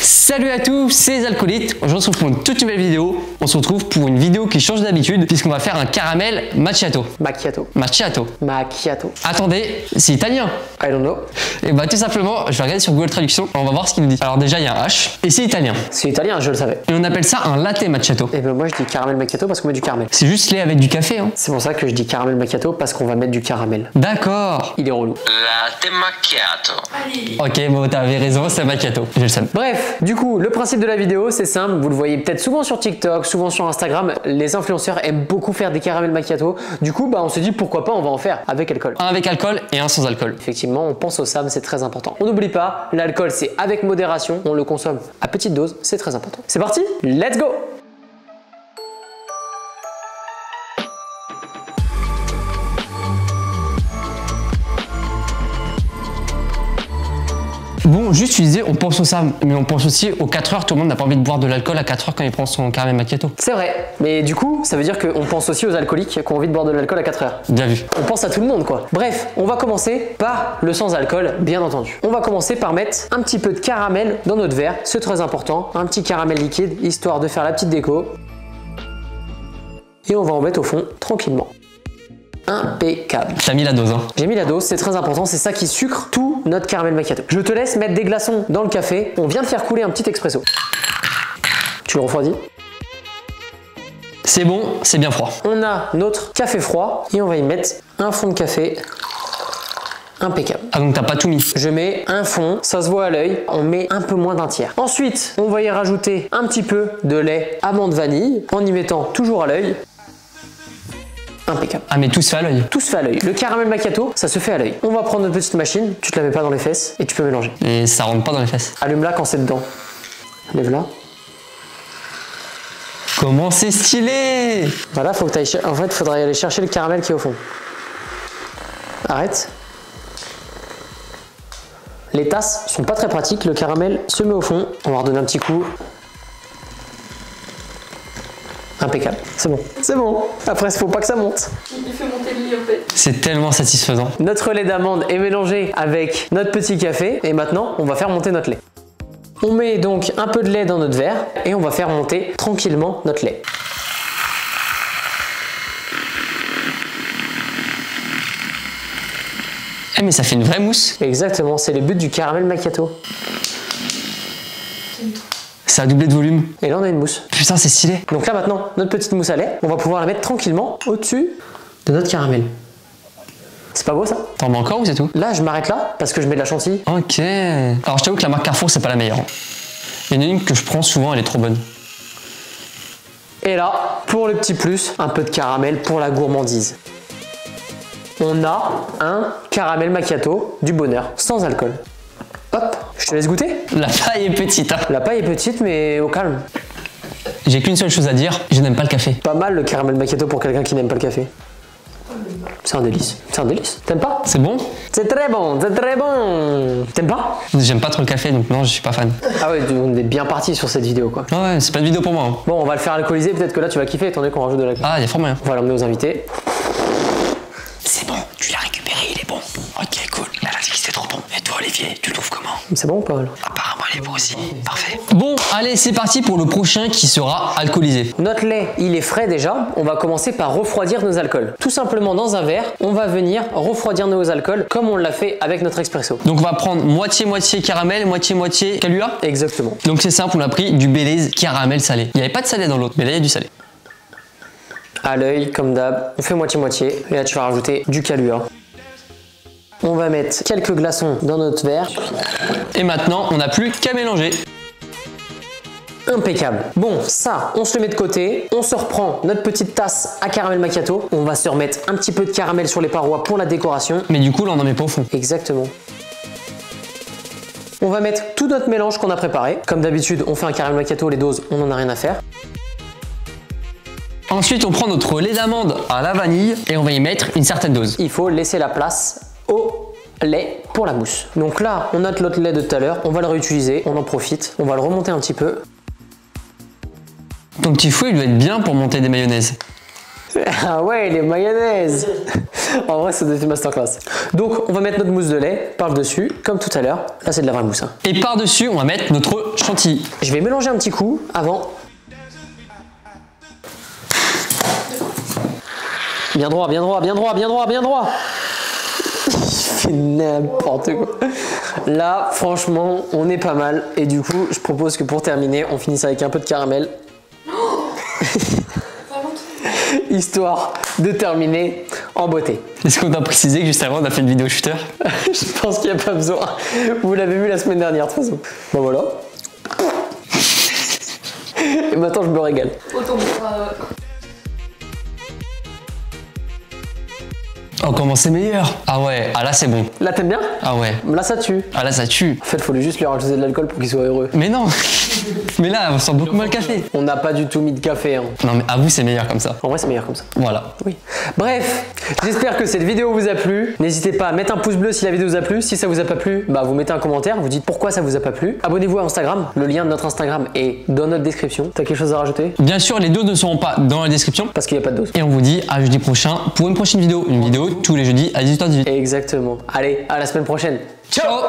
Salut à tous, c'est les alcoolites. Aujourd'hui on se retrouve pour une toute nouvelle vidéo. On se retrouve pour une vidéo qui change d'habitude puisqu'on va faire un caramel macchiato. Macchiato. Attendez, c'est italien. I don't know. Et bah tout simplement, je vais regarder sur Google Traduction. On va voir ce qu'il nous dit. Alors déjà il y a un H et c'est italien. C'est italien, je le savais. Et on appelle ça un latte macchiato. Et ben moi je dis caramel macchiato parce qu'on met du caramel. C'est juste lait avec du café hein. C'est pour ça que je dis caramel macchiato parce qu'on va mettre du caramel. D'accord. Il est relou. Latte macchiato. Ok, bon t'avais raison, c'est macchiato. Je le sais. Bref, du coup, le principe de la vidéo, c'est simple. Vous le voyez peut-être souvent sur TikTok, souvent sur Instagram. Les influenceurs aiment beaucoup faire des caramels macchiato. Du coup, bah, on se dit pourquoi pas, on va en faire avec alcool. Un avec alcool et un sans alcool. Effectivement, on pense au SAM, c'est très important. On n'oublie pas, l'alcool, c'est avec modération. On le consomme à petite dose, c'est très important. C'est parti, let's go! Bon, juste tu disais, on pense au SAM, mais on pense aussi aux 4 heures. Tout le monde n'a pas envie de boire de l'alcool à 4 heures quand il prend son caramel macchiato. C'est vrai, mais du coup, ça veut dire qu'on pense aussi aux alcooliques qui ont envie de boire de l'alcool à 4 heures. Bien vu. On pense à tout le monde quoi. Bref, on va commencer par le sans alcool, bien entendu. On va commencer par mettre un petit peu de caramel dans notre verre, c'est très important. Un petit caramel liquide, histoire de faire la petite déco. Et on va en mettre au fond, tranquillement. Impeccable. T'as mis la dose hein. J'ai mis la dose, c'est très important, c'est ça qui sucre tout notre caramel macchiato. Je te laisse mettre des glaçons dans le café. On vient de faire couler un petit expresso. Tu le refroidis? C'est bon, c'est bien froid. On a notre café froid et on va y mettre un fond de café. Impeccable. Ah donc t'as pas tout mis. Je mets un fond, ça se voit à l'œil, on met un peu moins d'un tiers. Ensuite, on va y rajouter un petit peu de lait amande vanille en y mettant toujours à l'œil. Impeccable. Ah mais tout se fait à l'œil. Tout se fait à l'œil. Le caramel macchiato, ça se fait à l'œil. On va prendre notre petite machine, tu te la mets pas dans les fesses et tu peux mélanger. Et ça rentre pas dans les fesses. Allume-la quand c'est dedans. Lève-la. Comment c'est stylé! Voilà, faut que t'ailles en fait, faudrait aller chercher le caramel qui est au fond. Arrête. Les tasses sont pas très pratiques, le caramel se met au fond. On va redonner un petit coup. Impeccable, c'est bon. C'est bon. Après, il faut pas que ça monte. Il fait monter le lit en fait. C'est tellement satisfaisant. Notre lait d'amande est mélangé avec notre petit café et maintenant, on va faire monter notre lait. On met donc un peu de lait dans notre verre et on va faire monter tranquillement notre lait. Eh mais ça fait une vraie mousse. Exactement, c'est le but du caramel macchiato. Ça a doublé de volume. Et là, on a une mousse. Putain, c'est stylé. Donc là, maintenant, notre petite mousse à lait, on va pouvoir la mettre tranquillement au-dessus de notre caramel. C'est pas beau ça? T'en mets encore ou c'est tout? Là, je m'arrête là parce que je mets de la chantilly. Ok. Alors je t'avoue que la marque Carrefour, c'est pas la meilleure. Il y en a une que je prends souvent, elle est trop bonne. Et là, pour le petit plus, un peu de caramel pour la gourmandise. On a un caramel macchiato du bonheur, sans alcool. Hop, je te laisse goûter. La paille est petite. Hein. La paille est petite, mais au calme. J'ai qu'une seule chose à dire, je n'aime pas le café. Pas mal le caramel macchiato pour quelqu'un qui n'aime pas le café. C'est un délice. C'est un délice. T'aimes pas? C'est bon? C'est très bon, c'est très bon. T'aimes pas? J'aime pas trop le café, donc non, je suis pas fan. Ah ouais, on est bien parti sur cette vidéo quoi. Ah ouais, c'est pas une vidéo pour moi. Hein. Bon, on va le faire alcooliser, peut-être que là tu vas kiffer étant donné qu'on rajoute de l'alcool. Ah, il y a fort moyen. On va l'emmener aux invités. C'est bon, tu l'as récupéré, il est bon. Ok, cool. Elle a dit que c'était trop bon. Et toi, Olivier, tu le trouves comment? C'est bon ou pas là? Apparemment, il est bon aussi. Parfait. Bon, allez, c'est parti pour le prochain qui sera alcoolisé. Notre lait, il est frais déjà. On va commencer par refroidir nos alcools. Tout simplement dans un verre, on va venir refroidir nos alcools comme on l'a fait avec notre expresso. Donc on va prendre moitié-moitié caramel, moitié-moitié Kahlua. Exactement. Donc c'est simple, on a pris du Baileys caramel salé. Il n'y avait pas de salé dans l'autre, mais là il y a du salé. À l'œil, comme d'hab, on fait moitié-moitié. Et là, tu vas rajouter du Kahlua. On va mettre quelques glaçons dans notre verre. Et maintenant, on n'a plus qu'à mélanger. Impeccable. Bon, ça, on se le met de côté. On se reprend notre petite tasse à caramel macchiato. On va se remettre un petit peu de caramel sur les parois pour la décoration. Mais du coup, là, on n'en met pas au fond. Exactement. On va mettre tout notre mélange qu'on a préparé. Comme d'habitude, on fait un caramel macchiato, les doses, on n'en a rien à faire. Ensuite, on prend notre lait d'amande à la vanille et on va y mettre une certaine dose. Il faut laisser la place au lait pour la mousse. Donc là, on a notre lait de tout à l'heure, on va le réutiliser, on en profite, on va le remonter un petit peu. Ton petit fouet, il doit être bien pour monter des mayonnaises. Ah ouais, les mayonnaises. En vrai, ça doit être une masterclass. Donc, on va mettre notre mousse de lait par-dessus, comme tout à l'heure. Là, c'est de la vraie mousse. Hein. Et par-dessus, on va mettre notre chantilly. Je vais mélanger un petit coup avant. Bien droit, bien droit, bien droit, bien droit, bien droit. Il fait n'importe quoi. Là, franchement, on est pas mal. Et du coup, je propose que pour terminer, on finisse avec un peu de caramel. Histoire de terminer en beauté. Est-ce qu'on t'a précisé que juste avant, on a fait une vidéo shooter? Je pense qu'il n'y a pas besoin. Vous l'avez vu la semaine dernière, de toute façon. Bon, voilà. Et maintenant, je me régale. Autant pour, Oh, comment c'est meilleur? Ah ouais, ah là c'est bon. Là, t'aimes bien? Ah ouais. Là, ça tue. Ah là ça tue. En fait, il faut juste lui rajouter de l'alcool pour qu'il soit heureux. Mais non. Mais là, on sent beaucoup moins le café. On n'a pas du tout mis de café. Hein. Non mais à vous, c'est meilleur comme ça. En vrai, c'est meilleur comme ça. Voilà. Oui. Bref, j'espère que cette vidéo vous a plu. N'hésitez pas à mettre un pouce bleu si la vidéo vous a plu. Si ça vous a pas plu, bah vous mettez un commentaire, vous dites pourquoi ça vous a pas plu. Abonnez-vous à Instagram. Le lien de notre Instagram est dans notre description. T'as quelque chose à rajouter? Bien sûr, les doses ne seront pas dans la description. Parce qu'il n'y a pas de dose. Et on vous dit à jeudi prochain pour une prochaine vidéo. Une vidéo tous les jeudis à 18h18. Exactement. Allez, à la semaine prochaine. Ciao.